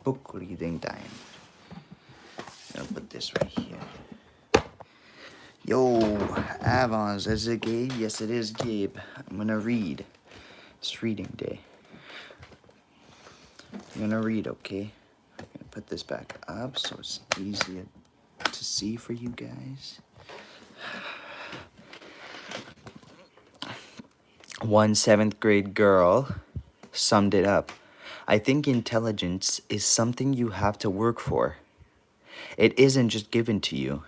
book reading time. I'll put this right here. Yo, Avons, is it Gabe? Yes, it is Gabe. I'm gonna read. It's reading day. I'm gonna read, okay? I'm gonna put this back up so it's easier to see for you guys. One 7th grade girl summed it up. I think intelligence is something you have to work for. It isn't just given to you.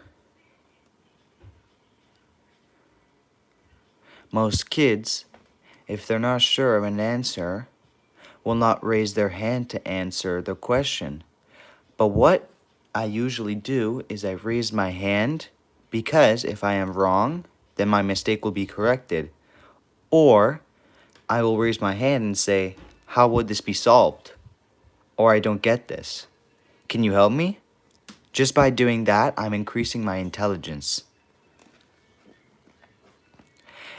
Most kids, if they're not sure of an answer, will not raise their hand to answer the question. But what I usually do is I raise my hand because if I am wrong, then my mistake will be corrected. Or I will raise my hand and say, how would this be solved? Or I don't get this. Can you help me? Just by doing that, I'm increasing my intelligence.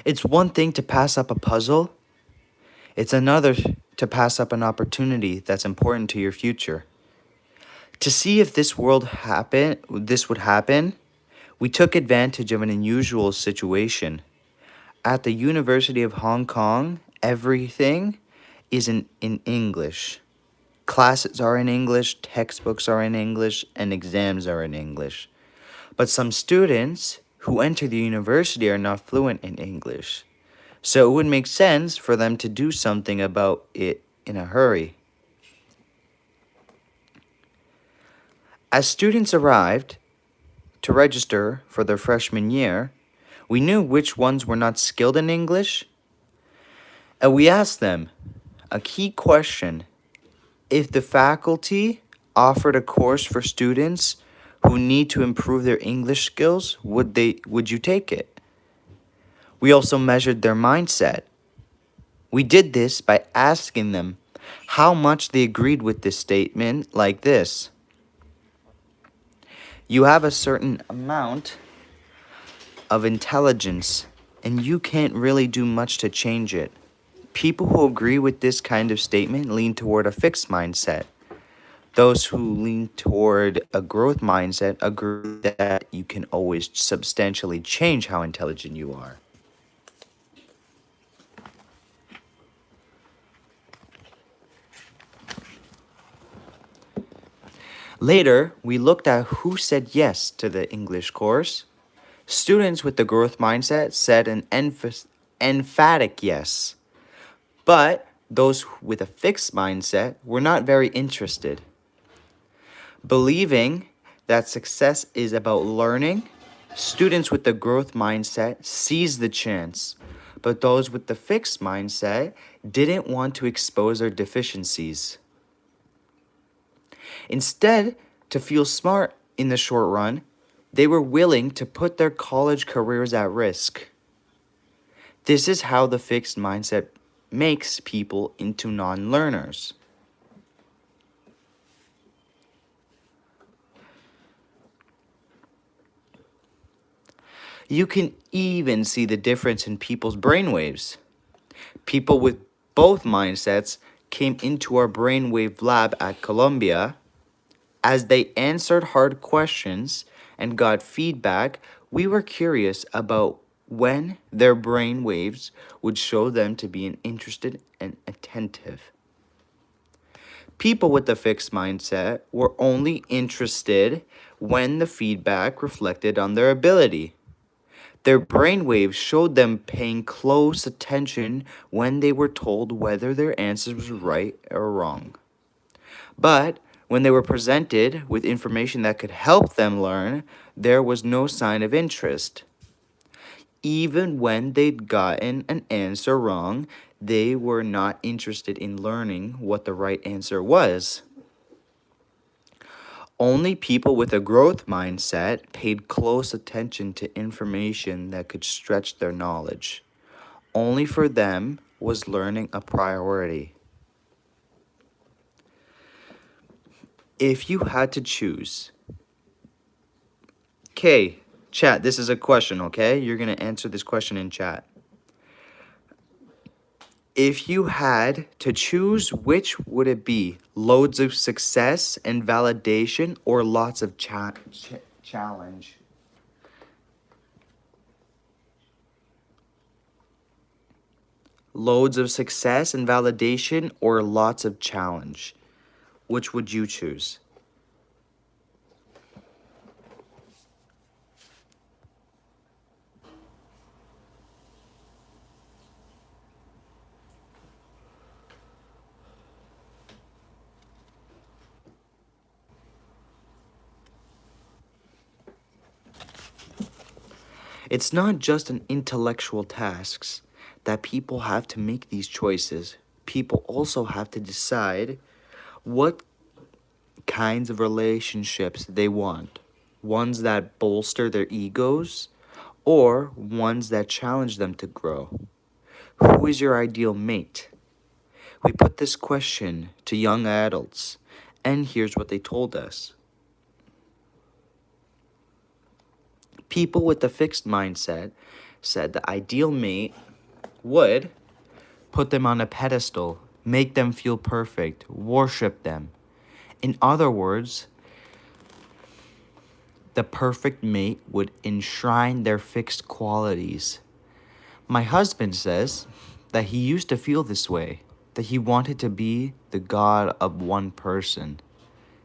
It's one thing to pass up a puzzle. It's another to pass up an opportunity that's important to your future. To see if this would happen, we took advantage of an unusual situation. At the University of Hong Kong, everything is in English. Classes are in English, textbooks are in English, and exams are in English. But some students who enter the university are not fluent in English. So it would make sense for them to do something about it in a hurry. As students arrived to register for their freshman year, we knew which ones were not skilled in English, and we asked them a key question. If the faculty offered a course for students who need to improve their English skills, would you take it? We also measured their mindset. We did this by asking them how much they agreed with this statement like this. You have a certain amount of intelligence, and you can't really do much to change it. People who agree with this kind of statement lean toward a fixed mindset. Those who lean toward a growth mindset agree that you can always substantially change how intelligent you are. Later, we looked at who said yes to the English course. Students with the growth mindset said an emphatic yes, but those with a fixed mindset were not very interested. Believing that success is about learning, students with the growth mindset seized the chance, but those with the fixed mindset didn't want to expose their deficiencies. Instead, to feel smart in the short run, they were willing to put their college careers at risk. This is how the fixed mindset makes people into non-learners. You can even see the difference in people's brainwaves. People with both mindsets came into our brainwave lab at Columbia. As they answered hard questions and got feedback, we were curious about when their brain waves would show them to be interested and attentive. People with a fixed mindset were only interested when the feedback reflected on their ability. Their brain waves showed them paying close attention when they were told whether their answer was right or wrong. But when they were presented with information that could help them learn, there was no sign of interest. Even when they'd gotten an answer wrong, they were not interested in learning what the right answer was. Only people with a growth mindset paid close attention to information that could stretch their knowledge. Only for them was learning a priority. If you had to choose, okay, chat, this is a question, okay? You're going to answer this question in chat. If you had to choose, which would it be? Loads of success and validation or lots of challenge? Loads of success and validation or lots of challenge? Which would you choose? It's not just an intellectual tasks that people have to make these choices. People also have to decide what kinds of relationships they want. Ones that bolster their egos or ones that challenge them to grow. Who is your ideal mate? We put this question to young adults, and here's what they told us. People with a fixed mindset said the ideal mate would put them on a pedestal, make them feel perfect, worship them. In other words, the perfect mate would enshrine their fixed qualities. My husband says that he used to feel this way, that he wanted to be the god of one person,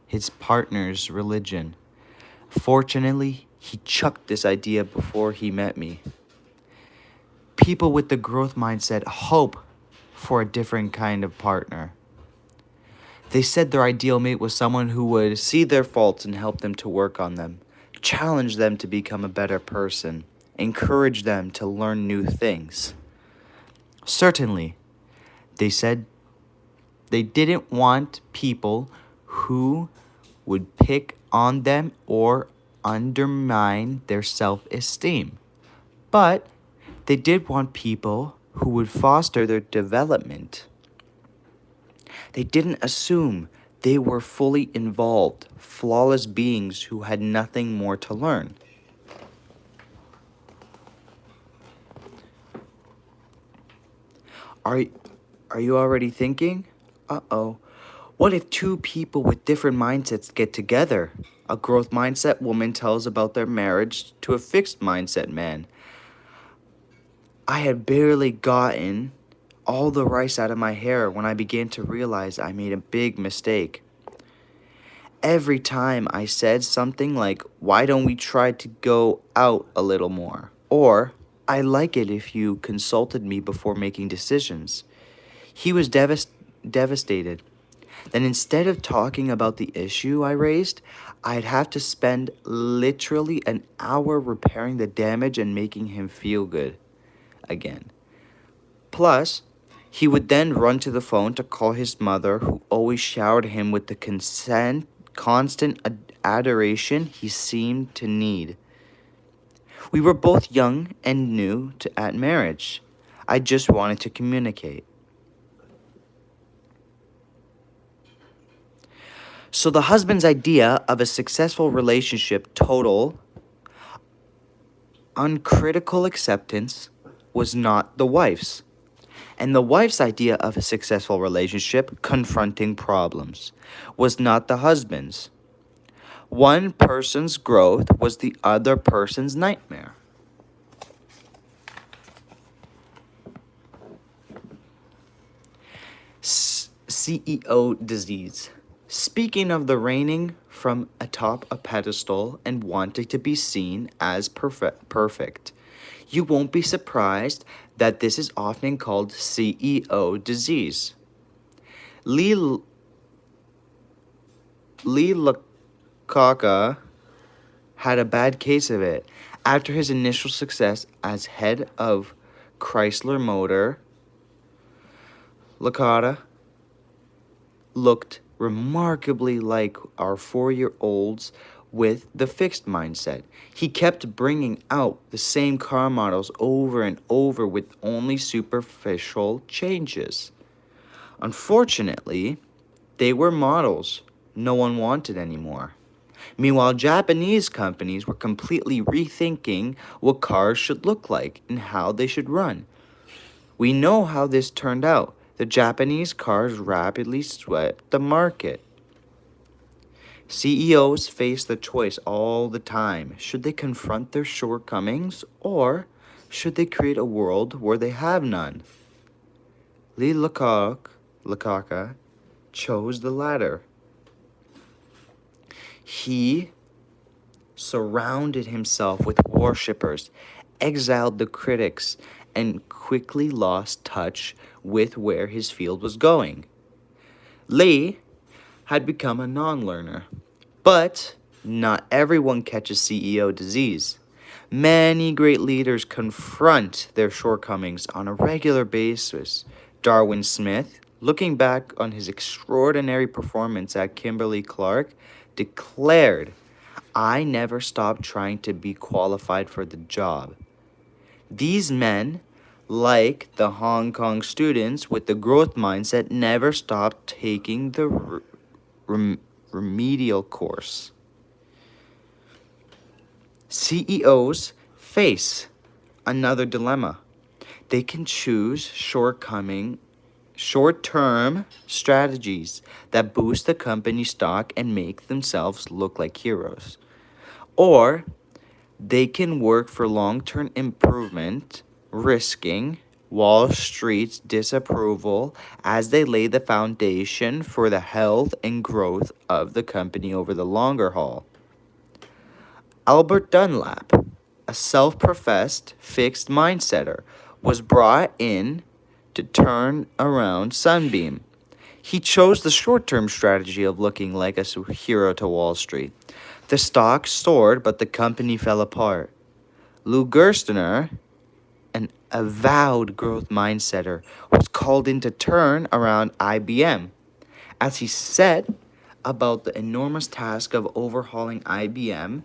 his partner's religion. Fortunately, he chucked this idea before he met me. People with the growth mindset hope for a different kind of partner. They said their ideal mate was someone who would see their faults and help them to work on them, challenge them to become a better person, encourage them to learn new things. Certainly, they said they didn't want people who would pick on them or undermine their self-esteem. But they did want people who would foster their development. They didn't assume they were fully involved, flawless beings who had nothing more to learn. Are, are you already thinking? Uh-oh. What if two people with different mindsets get together? A growth mindset woman tells about their marriage to a fixed mindset man. I had barely gotten all the rice out of my hair when I began to realize I made a big mistake. Every time I said something like, why don't we try to go out a little more? Or, I like it if you consulted me before making decisions. He was devastated. Then instead of talking about the issue I raised, I'd have to spend literally an hour repairing the damage and making him feel good again. Plus, he would then run to the phone to call his mother, who always showered him with the constant adoration he seemed to need. We were both young and new at marriage. I just wanted to communicate. So the husband's idea of a successful relationship, total uncritical acceptance, was not the wife's. And the wife's idea of a successful relationship, confronting problems, was not the husband's. One person's growth was the other person's nightmare. CEO disease. Speaking of the reigning from atop a pedestal and wanting to be seen as perfect, you won't be surprised that this is often called CEO disease. Lee Iacocca had a bad case of it. After his initial success as head of Chrysler Motor, Iacocca looked remarkably like our 4-year-olds with the fixed mindset. He kept bringing out the same car models over and over with only superficial changes. Unfortunately, they were models no one wanted anymore. Meanwhile, Japanese companies were completely rethinking what cars should look like and how they should run. We know how this turned out. The Japanese cars rapidly swept the market. CEOs face the choice all the time. Should they confront their shortcomings or should they create a world where they have none? Lee Iacocca chose the latter. He surrounded himself with worshippers, exiled the critics, and quickly lost touch with where his field was going. Lee had become a non-learner, but not everyone catches CEO disease. Many great leaders confront their shortcomings on a regular basis. Darwin Smith, looking back on his extraordinary performance at Kimberly Clark, declared, "I never stopped trying to be qualified for the job." These men, like the Hong Kong students with the growth mindset, never stopped taking the remedial course. CEOs face another dilemma. They can choose short-term strategies that boost the company stock and make themselves look like heroes. Or they can work for long-term improvement, risking Wall Street's disapproval as they lay the foundation for the health and growth of the company over the longer haul. Albert Dunlap, a self-professed fixed mindsetter, was brought in to turn around Sunbeam. He chose the short-term strategy of looking like a hero to Wall Street. The stock soared, but the company fell apart. Lou Gerstner, an avowed growth mindsetter, was called in to turn around IBM. As he said about the enormous task of overhauling IBM,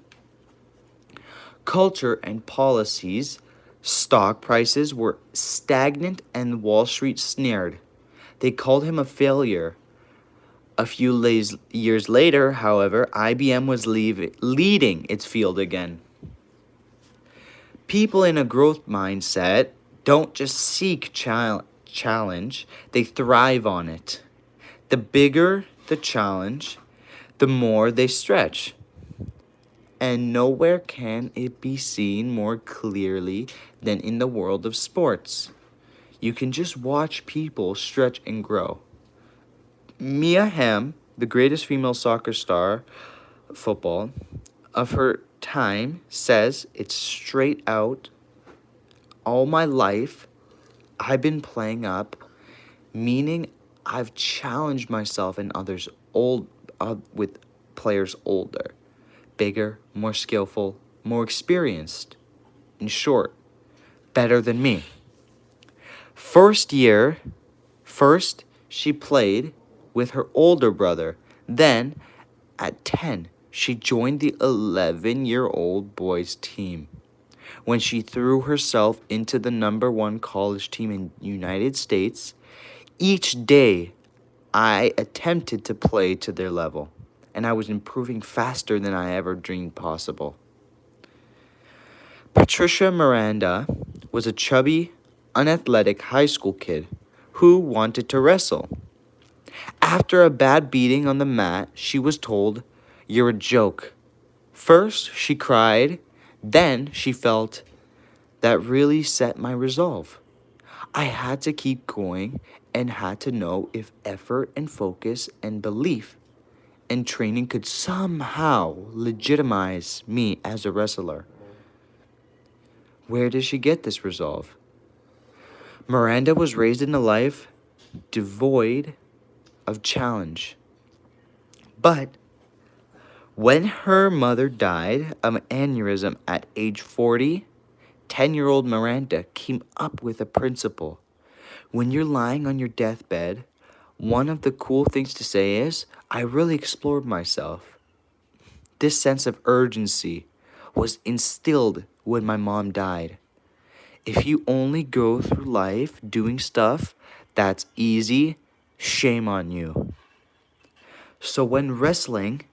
culture and policies, stock prices were stagnant and Wall Street sneered. They called him a failure. A few years later, however, IBM was leading its field again. People in a growth mindset don't just seek challenge, they thrive on it. The bigger the challenge, the more they stretch. And nowhere can it be seen more clearly than in the world of sports. You can just watch people stretch and grow. Mia Hamm, the greatest female soccer star, football, of her time, says it's straight out, all my life, I've been playing up, meaning I've challenged myself and others with players older, bigger, more skillful, more experienced. In short, better than me. First, she played with her older brother. Then, at 10, she joined the 11-year-old boys' team. When she threw herself into the #1 college team in the United States, each day I attempted to play to their level, and I was improving faster than I ever dreamed possible. Patricia Miranda was a chubby, unathletic high school kid who wanted to wrestle. After a bad beating on the mat, she was told, "You're a joke." First, she cried, then she felt, that really set my resolve. I had to keep going and had to know if effort and focus and belief and training could somehow legitimize me as a wrestler. Where did she get this resolve? Miranda was raised in a life devoid of challenge. But when her mother died of an aneurysm at age 40, 10-year-old Miranda came up with a principle. When you're lying on your deathbed, one of the cool things to say is, I really explored myself. This sense of urgency was instilled when my mom died. If you only go through life doing stuff that's easy, shame on you. So when wrestling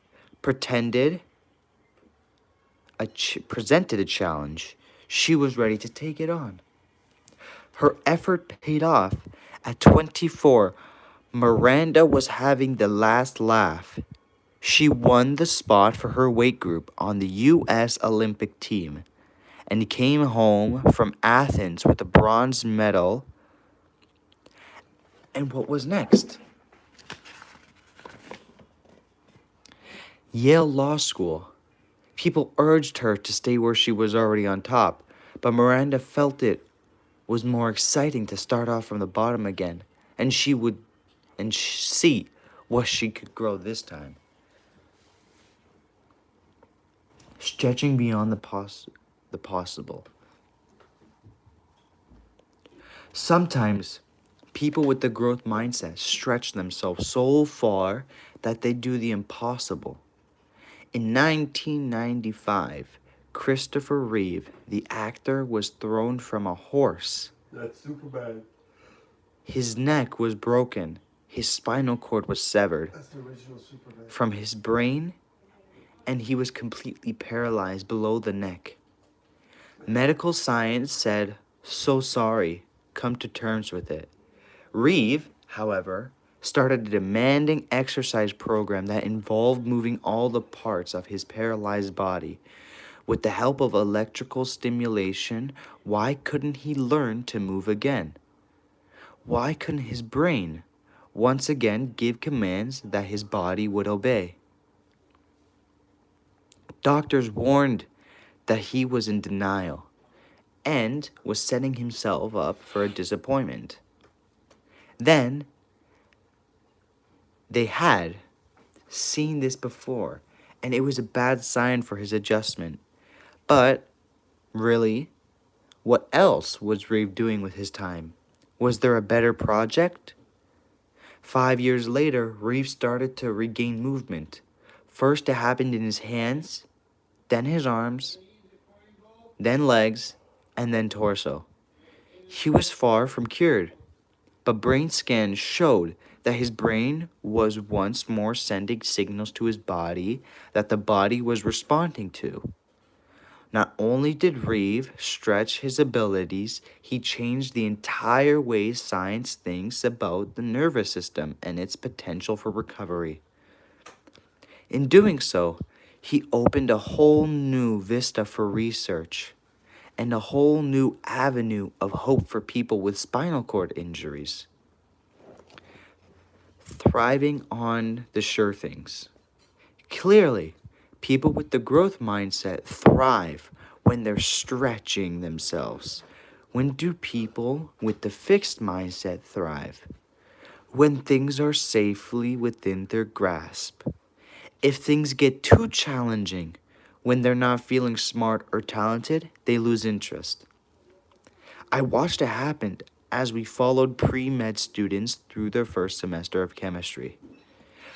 presented a challenge, she was ready to take it on. Her effort paid off. At 24, Miranda was having the last laugh. She won the spot for her weight group on the U.S. Olympic team and came home from Athens with a bronze medal. And what was next? Yale Law School. People urged her to stay where she was already on top, but Miranda felt it was more exciting to start off from the bottom again, and she would see what she could grow this time. Stretching beyond the possible. Sometimes people with the growth mindset stretch themselves so far that they do the impossible. In 1995, Christopher Reeve, the actor, was thrown from a horse. That's super bad. His neck was broken. His spinal cord was severed That's the original Superbad. from his brain, and he was completely paralyzed below the neck. Medical science said, "So sorry, come to terms with it." Reeve, however, started a demanding exercise program that involved moving all the parts of his paralyzed body. With the help of electrical stimulation, why couldn't he learn to move again? Why couldn't his brain once again give commands that his body would obey? Doctors warned that he was in denial and was setting himself up for a disappointment. Then, they had seen this before, and it was a bad sign for his adjustment. But, really, what else was Reeve doing with his time? Was there a better project? 5 years later, Reeve started to regain movement. First, it happened in his hands, then his arms, then legs, and then torso. He was far from cured, but brain scans showed that his brain was once more sending signals to his body that the body was responding to. Not only did Reeve stretch his abilities, he changed the entire way science thinks about the nervous system and its potential for recovery. In doing so, he opened a whole new vista for research and a whole new avenue of hope for people with spinal cord injuries. Thriving on the sure things. Clearly, people with the growth mindset thrive when they're stretching themselves. When do people with the fixed mindset thrive? When things are safely within their grasp. If things get too challenging, when they're not feeling smart or talented, they lose interest. I watched it happen as we followed pre-med students through their first semester of chemistry.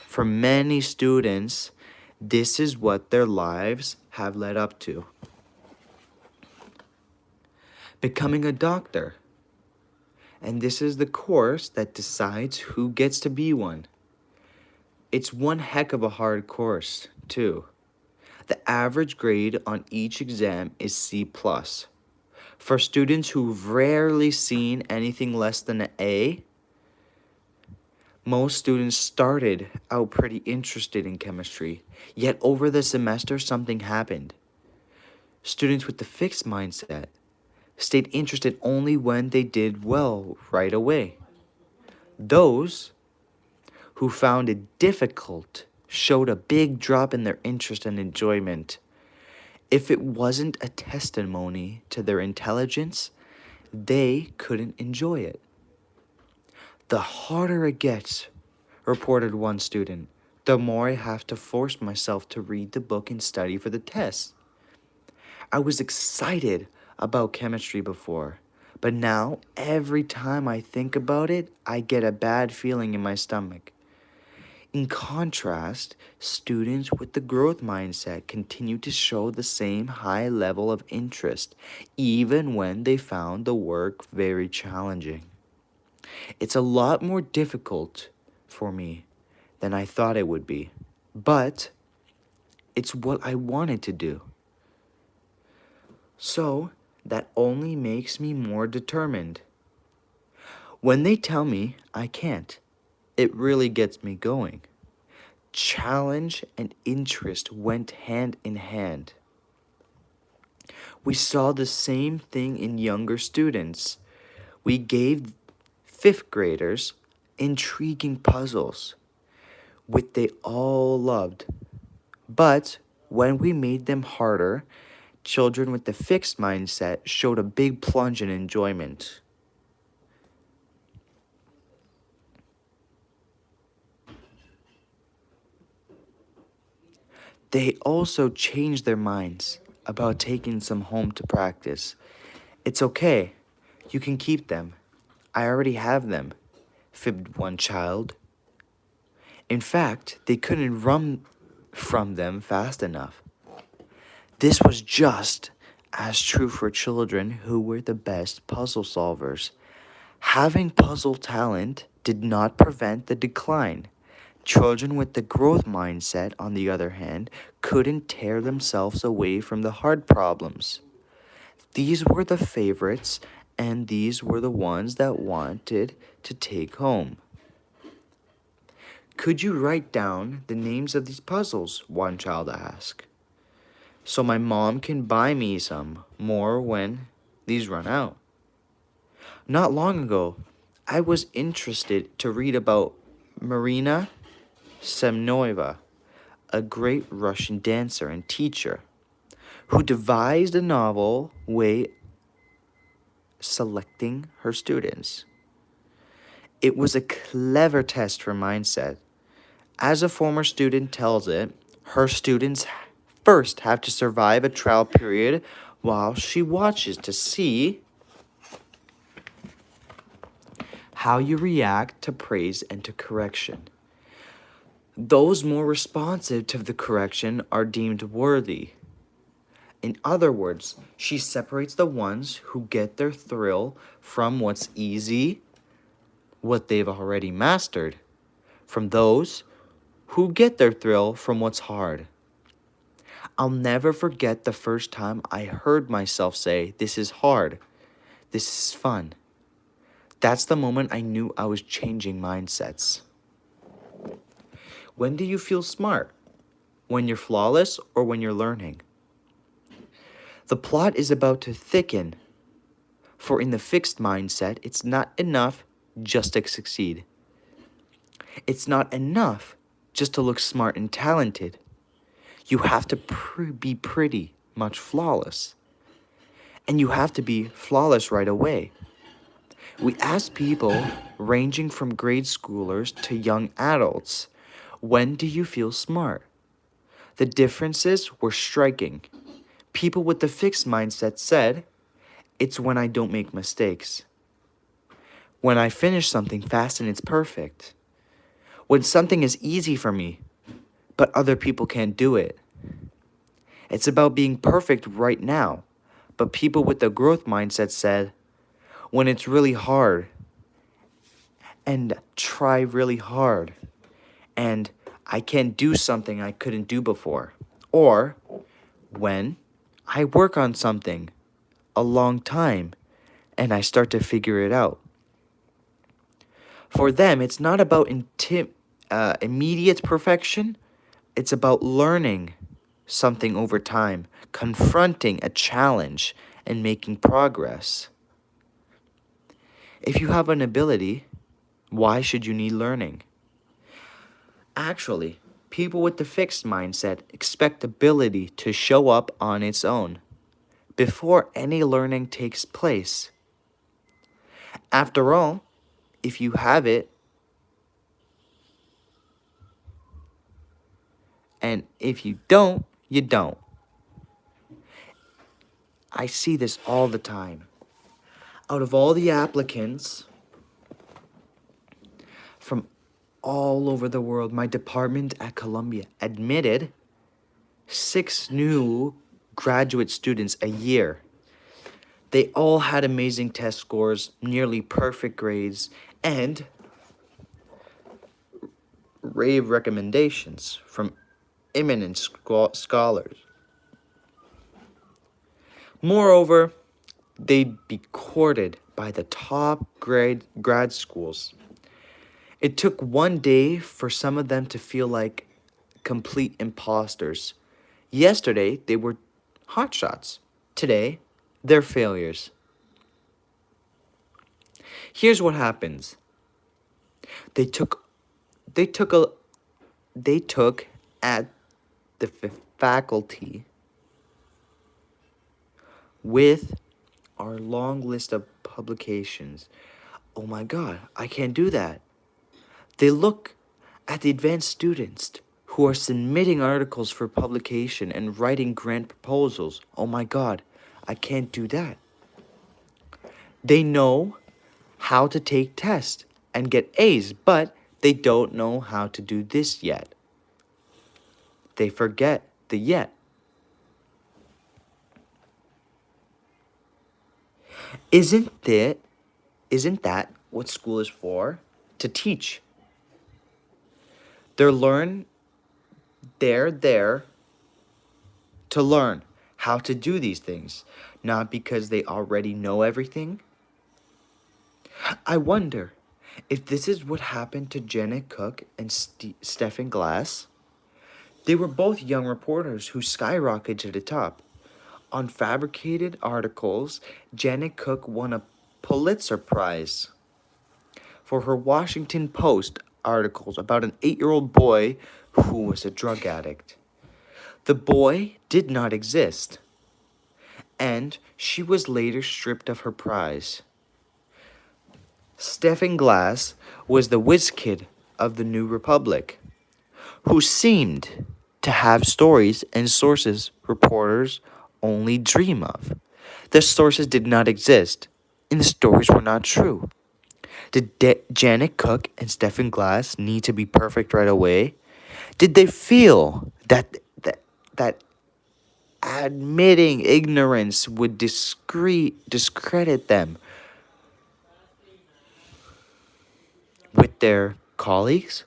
For many students, this is what their lives have led up to. Becoming a doctor. And this is the course that decides who gets to be one. It's one heck of a hard course, too. The average grade on each exam is C+. For students who've rarely seen anything less than an A, most students started out pretty interested in chemistry, yet over the semester something happened. Students with the fixed mindset stayed interested only when they did well right away. Those who found it difficult showed a big drop in their interest and enjoyment. If it wasn't a testimony to their intelligence, they couldn't enjoy it. The harder it gets, reported one student, the more I have to force myself to read the book and study for the test. I was excited about chemistry before, but now every time I think about it, I get a bad feeling in my stomach. In contrast, students with the growth mindset continue to show the same high level of interest, even when they found the work very challenging. It's a lot more difficult for me than I thought it would be, but it's what I wanted to do. So, that only makes me more determined. When they tell me I can't, it really gets me going. Challenge and interest went hand in hand. We saw the same thing in younger students. We gave fifth graders intriguing puzzles, which they all loved. But when we made them harder, children with the fixed mindset showed a big plunge in enjoyment. They also changed their minds about taking some home to practice. It's okay. You can keep them. I already have them, fibbed one child. In fact, they couldn't run from them fast enough. This was just as true for children who were the best puzzle solvers. Having puzzle talent did not prevent the decline. Children with the growth mindset, on the other hand, couldn't tear themselves away from the hard problems. These were the favorites, and these were the ones that wanted to take home. Could you write down the names of these puzzles? One child asked. So my mom can buy me some more when these run out. Not long ago, I was interested to read about Marina Semnoeva, a great Russian dancer and teacher, who devised a novel way selecting her students. It was a clever test for mindset. As a former student tells it, her students first have to survive a trial period while she watches to see how you react to praise and to correction. Those more responsive to the correction are deemed worthy. In other words, she separates the ones who get their thrill from what's easy, what they've already mastered, from those who get their thrill from what's hard. I'll never forget the first time I heard myself say, "This is hard. This is fun." That's the moment I knew I was changing mindsets. When do you feel smart? When you're flawless or when you're learning? The plot is about to thicken, for in the fixed mindset, it's not enough just to succeed. It's not enough just to look smart and talented. You have to be pretty much flawless. And you have to be flawless right away. We asked people ranging from grade schoolers to young adults, when do you feel smart? The differences were striking. People with the fixed mindset said, it's when I don't make mistakes. When I finish something fast and it's perfect. When something is easy for me, but other people can't do it. It's about being perfect right now. But people with the growth mindset said, when it's really hard, and try really hard, and I can't do something I couldn't do before. Or when I work on something a long time and I start to figure it out. For them, it's not about immediate perfection. It's about learning something over time, confronting a challenge, and making progress. If you have an ability, why should you need learning? Actually, people with the fixed mindset expect ability to show up on its own before any learning takes place. After all, if you have it, and if you don't, you don't. I see this all the time. Out of all the applicants from all over the world, my department at Columbia admitted 6 new graduate students a year. They all had amazing test scores, nearly perfect grades, and rave recommendations from eminent scholars. Moreover, they'd be courted by the top grad schools. It took one day for some of them to feel like complete imposters. Yesterday, they were hotshots. Today, they're failures. Here's what happens. They took they took a they took at the faculty with our long list of publications. Oh my god, I can't do that. They look at the advanced students who are submitting articles for publication and writing grant proposals. Oh my god, I can't do that. They know how to take tests and get A's, but they don't know how to do this yet. They forget the yet. Isn't that what school is for? To teach. They're there to learn how to do these things, not because they already know everything. I wonder if this is what happened to Janet Cook and Stephen Glass. They were both young reporters who skyrocketed to the top. On fabricated articles, Janet Cook won a Pulitzer Prize for her Washington Post articles about an 8-year-old boy who was a drug addict. The boy did not exist, and she was later stripped of her prize. Stephen Glass was the whiz kid of the New Republic, who seemed to have stories and sources reporters only dream of. The sources did not exist, and the stories were not true. Did Janet Cook and Stephen Glass need to be perfect right away? Did they feel that admitting ignorance would discredit them with their colleagues?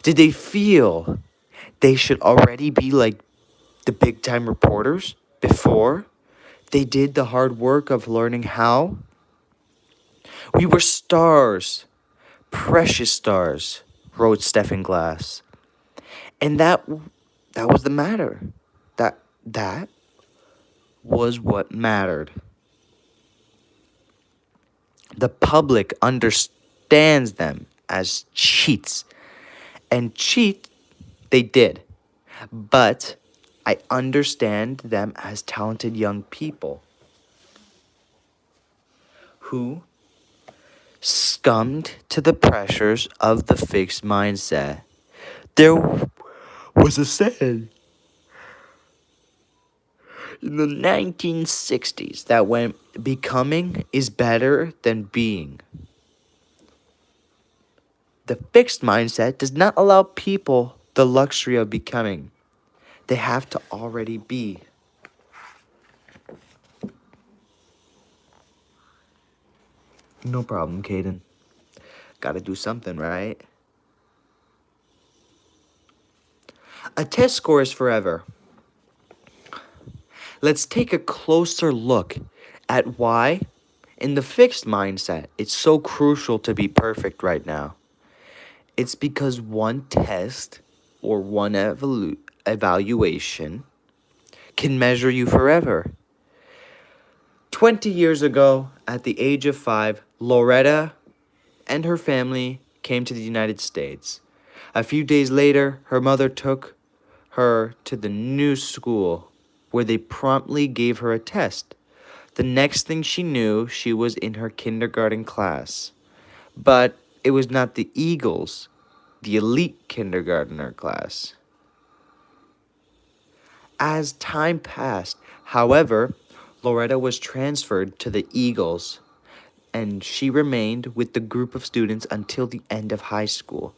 Did they feel they should already be like the big time reporters before they did the hard work of learning how? We were stars, precious stars, wrote Stephen Glass. And that was the matter. That was what mattered. The public understands them as cheats. And cheat they did. But I understand them as talented young people who succumbed to the pressures of the fixed mindset. There was a saying in the 1960s that when becoming is better than being. The fixed mindset does not allow people the luxury of becoming. They have to already be. No problem, Caden. Gotta do something, right? A test score is forever. Let's take a closer look at why, in the fixed mindset, it's so crucial to be perfect right now. It's because one test or one evaluation can measure you forever. 20 years ago, at the age of 5, Loretta and her family came to the United States. A few days later, her mother took her to the new school, where they promptly gave her a test. The next thing she knew, she was in her kindergarten class. But it was not the Eagles, the elite kindergartner class. As time passed, however, Loretta was transferred to the Eagles, and she remained with the group of students until the end of high school,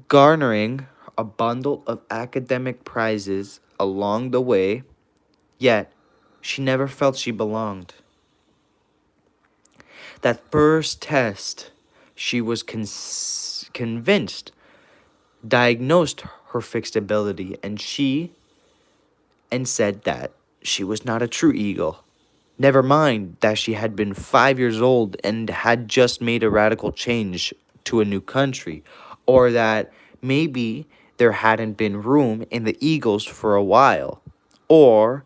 garnering a bundle of academic prizes along the way, yet she never felt she belonged. That first test, she was convinced, diagnosed her fixed ability, and said that she was not a true eagle. Never mind that she had been 5 years old and had just made a radical change to a new country, or that maybe there hadn't been room in the Eagles for a while, or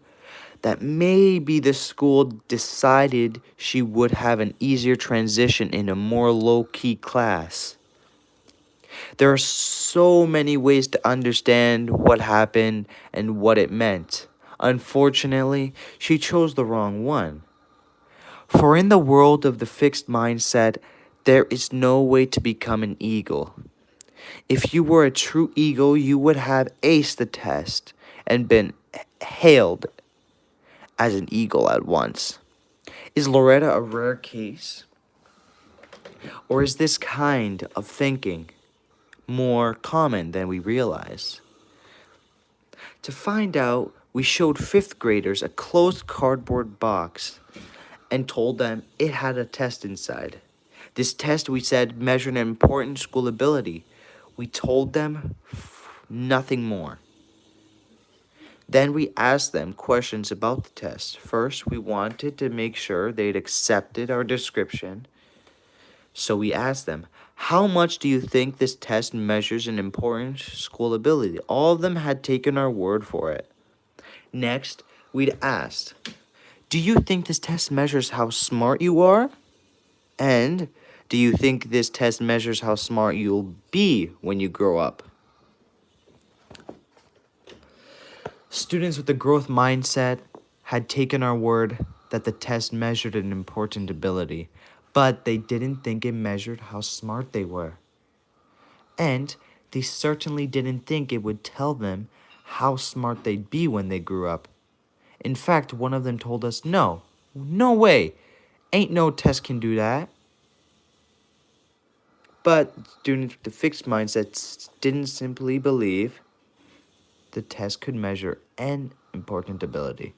that maybe the school decided she would have an easier transition in a more low key class. There are so many ways to understand what happened and what it meant. Unfortunately, she chose the wrong one. For in the world of the fixed mindset, there is no way to become an eagle. If you were a true eagle, you would have aced the test and been hailed as an eagle at once. Is Loretta a rare case? Or is this kind of thinking more common than we realize? To find out, we showed fifth graders a closed cardboard box and told them it had a test inside. This test, we said, measured an important school ability. We told them nothing more. Then we asked them questions about the test. First, we wanted to make sure they'd accepted our description. So we asked them, how much do you think this test measures an important school ability? All of them had taken our word for it. Next, we'd asked, do you think this test measures how smart you are? And do you think this test measures how smart you'll be when you grow up? Students with a growth mindset had taken our word that the test measured an important ability, but they didn't think it measured how smart they were. And they certainly didn't think it would tell them how smart they'd be when they grew up. In fact, one of them told us, no way, ain't no test can do that. But students with the fixed mindset didn't simply believe the test could measure an important ability.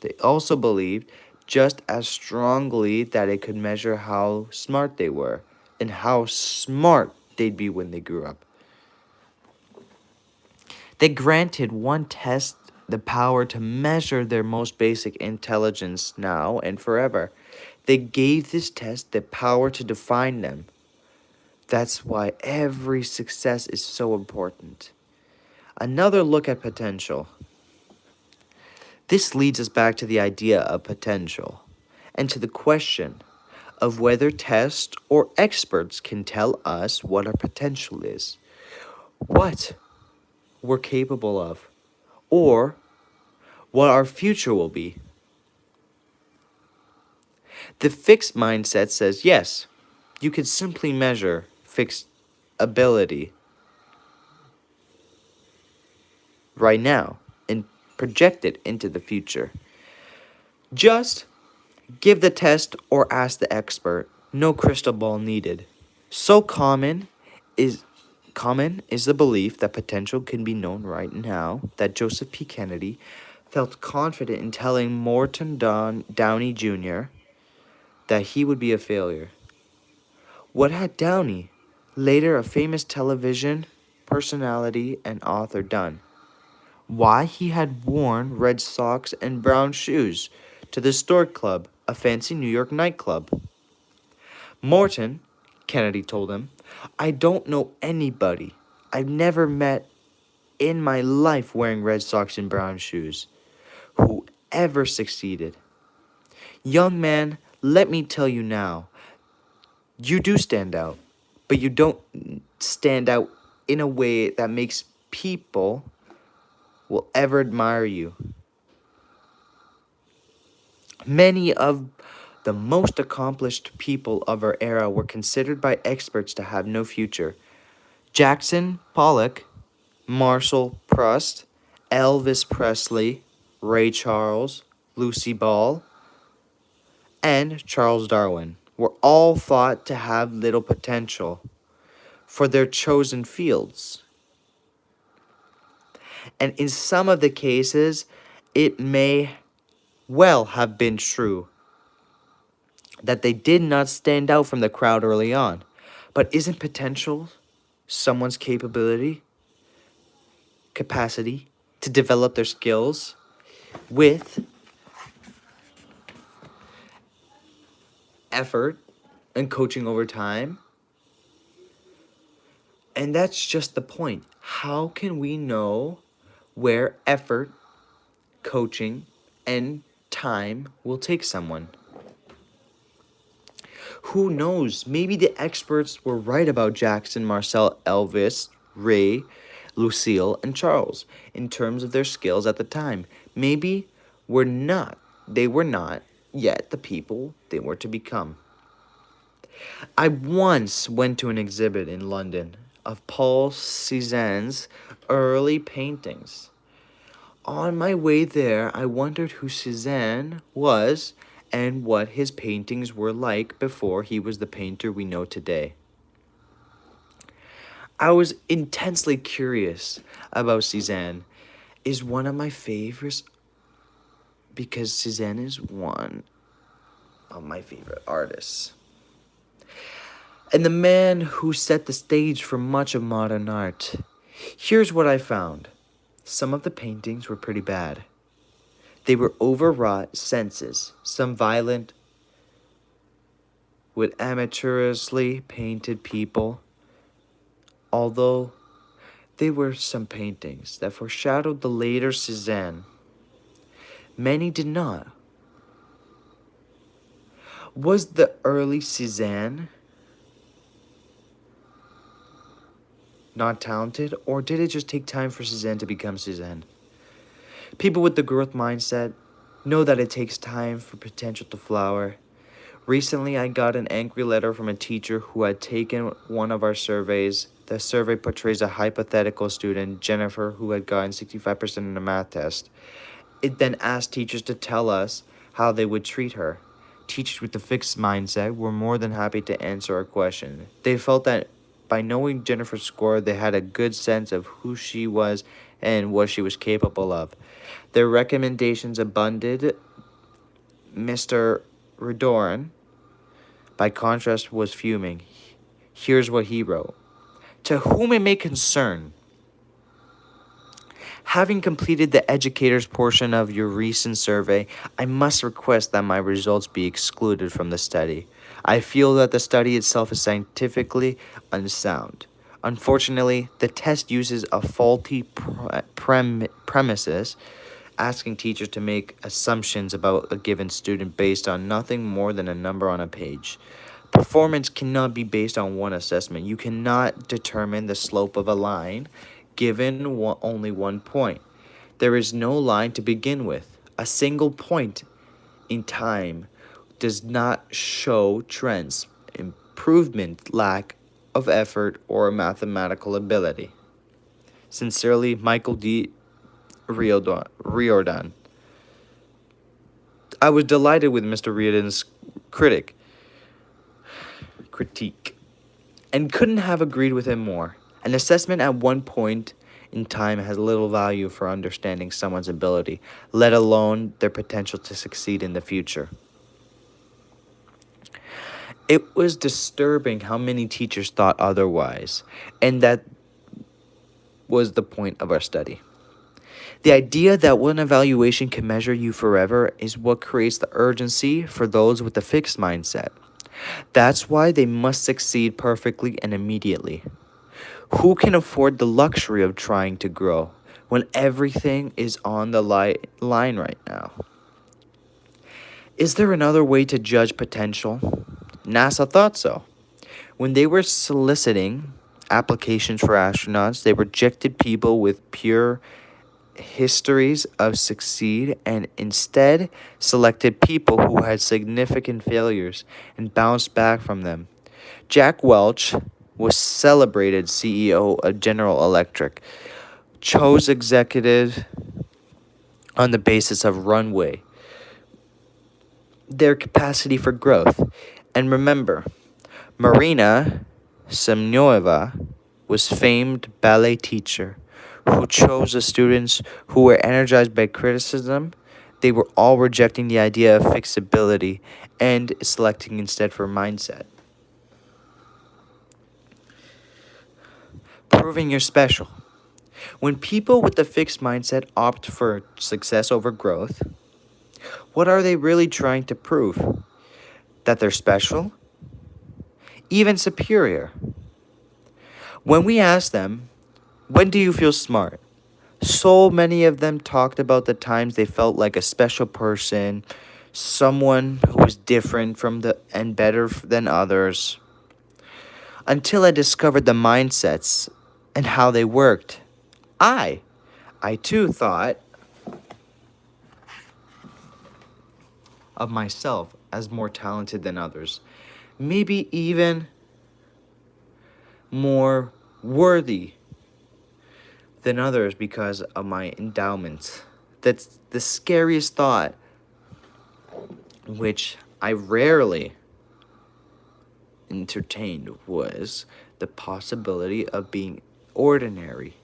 They also believed just as strongly that it could measure how smart they were and how smart they'd be when they grew up. They granted one test the power to measure their most basic intelligence now and forever. They gave this test the power to define them. That's why every success is so important. Another look at potential. This leads us back to the idea of potential and to the question of whether tests or experts can tell us what our potential is, what we're capable of, or what our future will be. The fixed mindset says yes, you can simply measure fixed ability right now and project it into the future. Just give the test or ask the expert. No crystal ball needed. So common is the belief that potential can be known right now that Joseph P. Kennedy felt confident in telling Morton Downey Jr. that he would be a failure. What had Downey, later a famous television personality and author, done? Why he had worn red socks and brown shoes to the Stork Club, a fancy New York nightclub. Morton, Kennedy told him, I don't know anybody I've never met in my life wearing red socks and brown shoes who ever succeeded. Young man, let me tell you now, you do stand out, but you don't stand out in a way that makes people will ever admire you. Many of the most accomplished people of our era were considered by experts to have no future. Jackson Pollock, Marcel Proust, Elvis Presley, Ray Charles, Lucy Ball, and Charles Darwin were all thought to have little potential for their chosen fields. And in some of the cases, it may well have been true that they did not stand out from the crowd early on. But isn't potential someone's capacity to develop their skills with effort and coaching over time. And that's just the point. How can we know where effort, coaching, and time will take someone? Who knows? Maybe the experts were right about Jackson, Marcel, Elvis, Ray, Lucille, and Charles in terms of their skills at the time. Maybe they were not yet the people they were to become. I once went to an exhibit in London of Paul Cézanne's early paintings. On my way there, I wondered who Cézanne was and what his paintings were like before he was the painter we know today. I was intensely curious about Cézanne. Is one of my favorites because Cézanne is one of my favorite artists. And the man who set the stage for much of modern art. Here's what I found. Some of the paintings were pretty bad. They were overwrought senses, some violent, with amateurishly painted people. Although there were some paintings that foreshadowed the later Cézanne, many did not. Was the early Cézanne not talented, or did it just take time for Cézanne to become Cézanne? People with the growth mindset know that it takes time for potential to flower. Recently, I got an angry letter from a teacher who had taken one of our surveys. The survey portrays a hypothetical student, Jennifer, who had gotten 65% in a math test. It then asked teachers to tell us how they would treat her. Teachers with the fixed mindset were more than happy to answer our question. They felt that by knowing Jennifer's score, they had a good sense of who she was and what she was capable of. Their recommendations abundant. Mr. Redoran, by contrast, was fuming. Here's what he wrote. To whom it may concern, having completed the educator's portion of your recent survey, I must request that my results be excluded from the study. I feel that the study itself is scientifically unsound. Unfortunately, the test uses a faulty premises, asking teachers to make assumptions about a given student based on nothing more than a number on a page. Performance cannot be based on one assessment. You cannot determine the slope of a line given only 1 point. There is no line to begin with. A single point in time does not show trends, improvement, lack of effort, or mathematical ability. Sincerely, Michael D. Riordan. I was delighted with Mr. Riordan's critique and couldn't have agreed with him more. An assessment at one point in time has little value for understanding someone's ability, let alone their potential to succeed in the future. It was disturbing how many teachers thought otherwise, and that was the point of our study. The idea that one evaluation can measure you forever is what creates the urgency for those with a fixed mindset. That's why they must succeed perfectly and immediately. Who can afford the luxury of trying to grow when everything is on the line right now? Is there another way to judge potential? NASA thought so. When they were soliciting applications for astronauts, they rejected people with pure histories of succeed and instead selected people who had significant failures and bounced back from them. Jack Welch was celebrated CEO of General Electric, chose executive on the basis of runway, their capacity for growth. And remember, Marina Semyonova was famed ballet teacher who chose the students who were energized by criticism. They were all rejecting the idea of fixability and selecting instead for mindset. Proving you're special. When people with a fixed mindset opt for success over growth, what are they really trying to prove? that they're special, even superior. When we asked them, when do you feel smart? So many of them talked about the times they felt like a special person, someone who was different from the and better than others. Until I discovered the mindsets and how they worked, I, I too thought of myself as more talented than others, maybe even more worthy than others because of my endowments. That's the scariest thought, which I rarely entertained, was the possibility of being ordinary.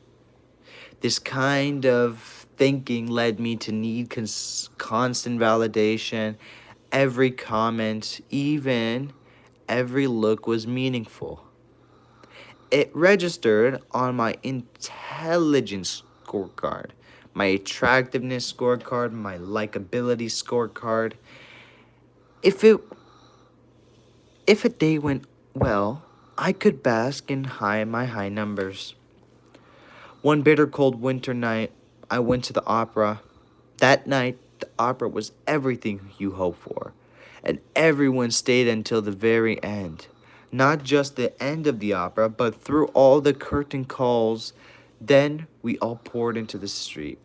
This kind of thinking led me to need constant validation. Every comment, even every look, was meaningful. It registered on my intelligence scorecard, my attractiveness scorecard, my likability scorecard. If it if a day went well, I could bask in my high numbers. One bitter cold winter night, I went to the opera. That night, the opera was everything you hope for, and everyone stayed until the very end. Not just the end of the opera, but through all the curtain calls. Then we all poured into the street.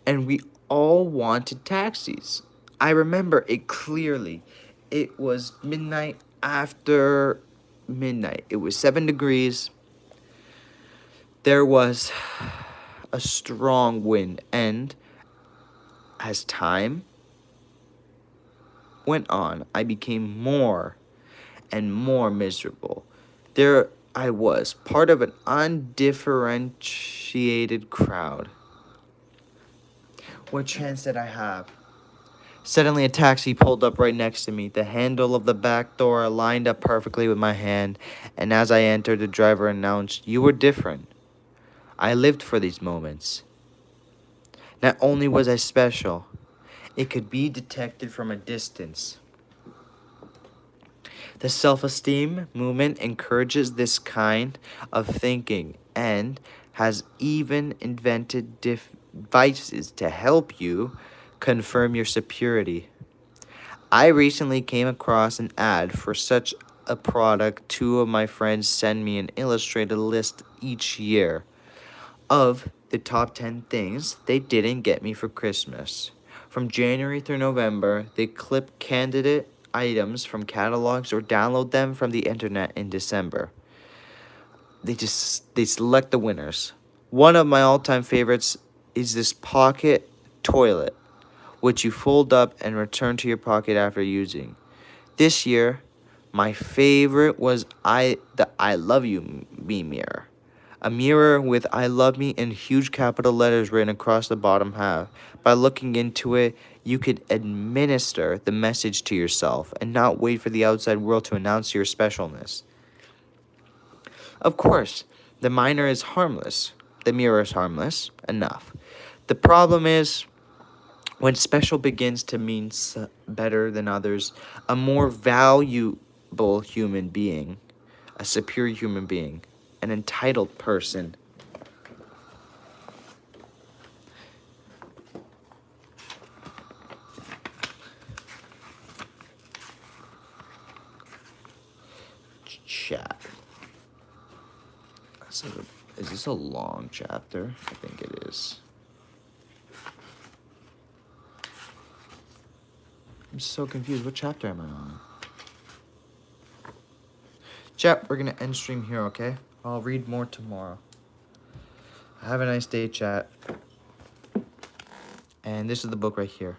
And we all wanted taxis. I remember it clearly. It was midnight after midnight. It was 7 degrees. There was a strong wind, and as time went on, I became more and more miserable. There I was, part of an undifferentiated crowd. What chance did I have? Suddenly, a taxi pulled up right next to me. The handle of the back door lined up perfectly with my hand, and as I entered, the driver announced, "You were different." I lived for these moments. Not only was I special, it could be detected from a distance. The self-esteem movement encourages this kind of thinking and has even invented devices to help you confirm your superiority. I recently came across an ad for such a product. Two of my friends send me an illustrated list each year of the top 10 things they didn't get me for Christmas. From January through November, they clip candidate items from catalogs or download them from the internet in December. They select the winners. One of my all-time favorites is this pocket toilet, which you fold up and return to your pocket after using. This year, my favorite was the I Love You Me mirror. A mirror with "I love me" in huge capital letters written across the bottom half. By looking into it, you could administer the message to yourself and not wait for the outside world to announce your specialness. Of course, the minor is harmless. The mirror is harmless enough. The problem is when special begins to mean better than others, a more valuable human being, a superior human being, an entitled person. Chat. Is this a long chapter? I think it is. I'm so confused. What chapter am I on? Chat, we're gonna end stream here, okay? I'll read more tomorrow. Have a nice day, chat. And this is the book right here.